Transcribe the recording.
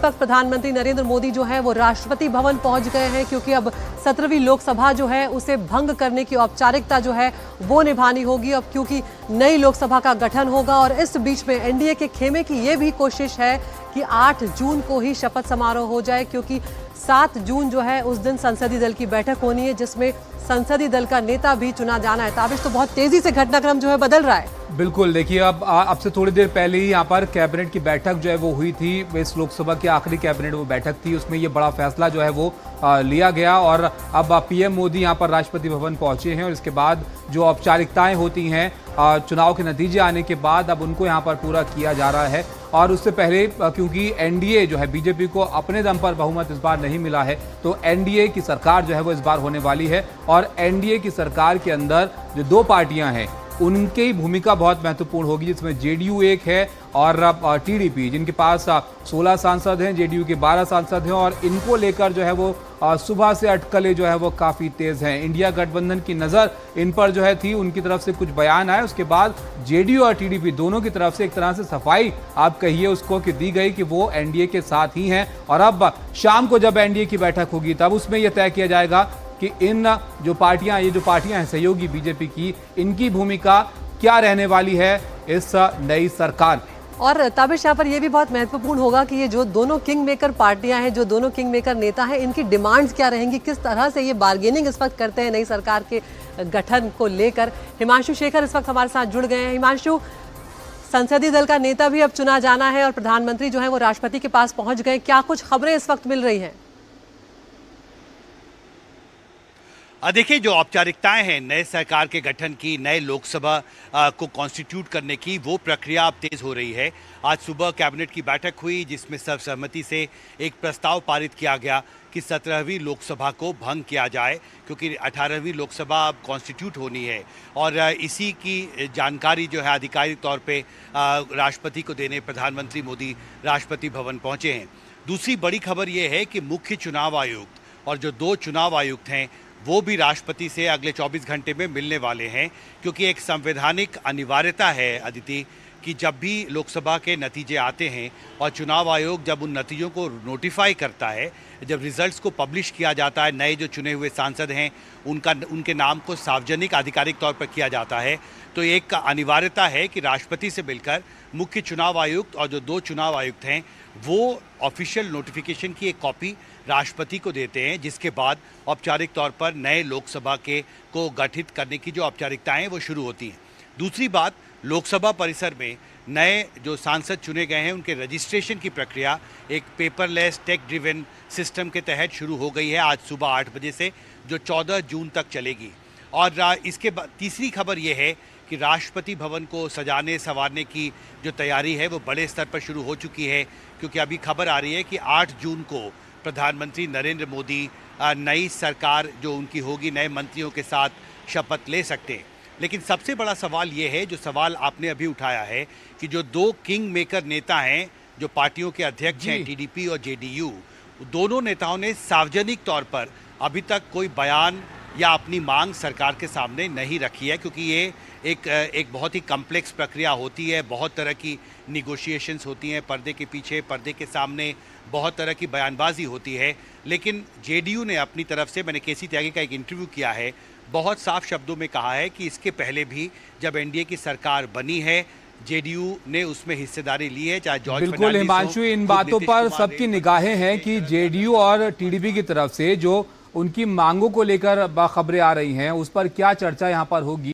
इस वक्त प्रधानमंत्री नरेंद्र मोदी जो है वो राष्ट्रपति भवन पहुंच गए हैं, क्योंकि अब 17वीं लोकसभा जो है उसे भंग करने की औपचारिकता जो है वो निभानी होगी। अब क्योंकि नई लोकसभा का गठन होगा और इस बीच में एनडीए के खेमे की ये भी कोशिश है कि 8 जून को ही शपथ समारोह हो जाए, क्योंकि 7 जून जो है उस दिन संसदीय दल की बैठक होनी है, जिसमें संसदीय दल का नेता भी चुना जाना है। ताबिश, तो बहुत तेजी से घटनाक्रम जो है बदल रहा है। बिल्कुल, देखिए अब से थोड़ी देर पहले ही यहाँ पर कैबिनेट की बैठक जो है वो हुई थी। इस लोकसभा की आखिरी कैबिनेट वो बैठक थी, उसमें ये बड़ा फैसला जो है वो लिया गया और अब पीएम मोदी यहाँ पर राष्ट्रपति भवन पहुंचे हैं और इसके बाद जो औपचारिकताएं होती हैं चुनाव के नतीजे आने के बाद अब उनको यहाँ पर पूरा किया जा रहा है। और उससे पहले क्योंकि एनडीए जो है, बीजेपी को अपने दम पर बहुमत इस बार नहीं मिला है, तो एनडीए की सरकार जो है वो इस बार होने वाली है और एनडीए की सरकार के अंदर जो 2 पार्टियां हैं उनकी भूमिका बहुत महत्वपूर्ण होगी, जिसमें जेडीयू एक है और टीडीपी, जिनके पास 16 सांसद हैं, जेडीयू के 12 सांसद हैं और इनको लेकर जो है वो सुबह से अटकलें जो है वो काफ़ी तेज़ हैं। इंडिया गठबंधन की नज़र इन पर जो है थी, उनकी तरफ से कुछ बयान आए, उसके बाद जेडीयू और टीडीपी दोनों की तरफ से एक तरह से सफाई आप कहिए उसको कि दी गई कि वो एनडीए के साथ ही हैं। और अब शाम को जब एनडीए की बैठक होगी तब उसमें यह तय किया जाएगा कि इन जो पार्टियां हैं सहयोगी बीजेपी की, इनकी भूमिका क्या रहने वाली है इस नई सरकार में। और ताबिश, यहाँ पर यह भी बहुत महत्वपूर्ण होगा कि ये जो दोनों किंग मेकर पार्टियां हैं, जो दोनों किंग मेकर नेता हैं, इनकी डिमांड्स क्या रहेंगी, किस तरह से ये बार्गेनिंग इस वक्त करते हैं नई सरकार के गठन को लेकर। हिमांशु शेखर इस वक्त हमारे साथ जुड़ गए हैं। हिमांशु, संसदीय दल का नेता भी अब चुना जाना है और प्रधानमंत्री जो है वो राष्ट्रपति के पास पहुंच गए, क्या कुछ खबरें इस वक्त मिल रही हैं? देखिए, जो औपचारिकताएं हैं नए सरकार के गठन की, नए लोकसभा को कॉन्स्टिट्यूट करने की, वो प्रक्रिया अब तेज हो रही है। आज सुबह कैबिनेट की बैठक हुई जिसमें सर्वसम्मति से एक प्रस्ताव पारित किया गया कि 17वीं लोकसभा को भंग किया जाए, क्योंकि 18वीं लोकसभा अब कॉन्स्टिट्यूट होनी है और इसी की जानकारी जो है आधिकारिक तौर पे राष्ट्रपति को देने प्रधानमंत्री मोदी राष्ट्रपति भवन पहुंचे हैं। दूसरी बड़ी खबर ये है कि मुख्य चुनाव आयुक्त और जो 2 चुनाव आयुक्त हैं वो भी राष्ट्रपति से अगले 24 घंटे में मिलने वाले हैं, क्योंकि एक संवैधानिक अनिवार्यता है अदिति कि जब भी लोकसभा के नतीजे आते हैं और चुनाव आयोग जब उन नतीजों को नोटिफाई करता है, जब रिजल्ट्स को पब्लिश किया जाता है, नए जो चुने हुए सांसद हैं उनके नाम को सार्वजनिक आधिकारिक तौर पर किया जाता है, तो एक अनिवार्यता है कि राष्ट्रपति से मिलकर मुख्य चुनाव आयुक्त और जो 2 चुनाव आयुक्त हैं वो ऑफिशियल नोटिफिकेशन की एक कॉपी राष्ट्रपति को देते हैं, जिसके बाद औपचारिक तौर पर नए लोकसभा को गठित करने की जो औपचारिकताएं वो शुरू होती हैं। दूसरी बात, लोकसभा परिसर में नए जो सांसद चुने गए हैं उनके रजिस्ट्रेशन की प्रक्रिया एक पेपरलेस टेक ड्रिवन सिस्टम के तहत शुरू हो गई है आज सुबह 8 बजे से, जो 14 जून तक चलेगी। और इसके बाद तीसरी खबर ये है कि राष्ट्रपति भवन को सजाने संवारने की जो तैयारी है वो बड़े स्तर पर शुरू हो चुकी है, क्योंकि अभी खबर आ रही है कि 8 जून को प्रधानमंत्री नरेंद्र मोदी नई सरकार जो उनकी होगी नए मंत्रियों के साथ शपथ ले सकते हैं। लेकिन सबसे बड़ा सवाल ये है, जो सवाल आपने अभी उठाया है, कि जो 2 किंग मेकर नेता हैं, जो पार्टियों के अध्यक्ष हैं टीडीपी और जेडीयू, दोनों नेताओं ने सार्वजनिक तौर पर अभी तक कोई बयान या अपनी मांग सरकार के सामने नहीं रखी है, क्योंकि ये एक बहुत ही कम्प्लेक्स प्रक्रिया होती है, बहुत तरह की निगोशिएशंस होती हैं, पर्दे के पीछे पर्दे के सामने बहुत तरह की बयानबाजी होती है। लेकिन जेडीयू ने अपनी तरफ से, मैंने केसी त्यागी का एक इंटरव्यू किया है, बहुत साफ शब्दों में कहा है कि इसके पहले भी जब एनडीए की सरकार बनी है जेडीयू ने उसमें हिस्सेदारी ली है, चाहे जॉर्ज फर्नांडिस हो। बिल्कुल हिमांशु, इन बातों पर सबकी निगाहें हैं कि जेडीयू और टीडीपी की तरफ से जो उनकी मांगों को लेकर खबरें आ रही हैं उस पर क्या चर्चा यहाँ पर होगी।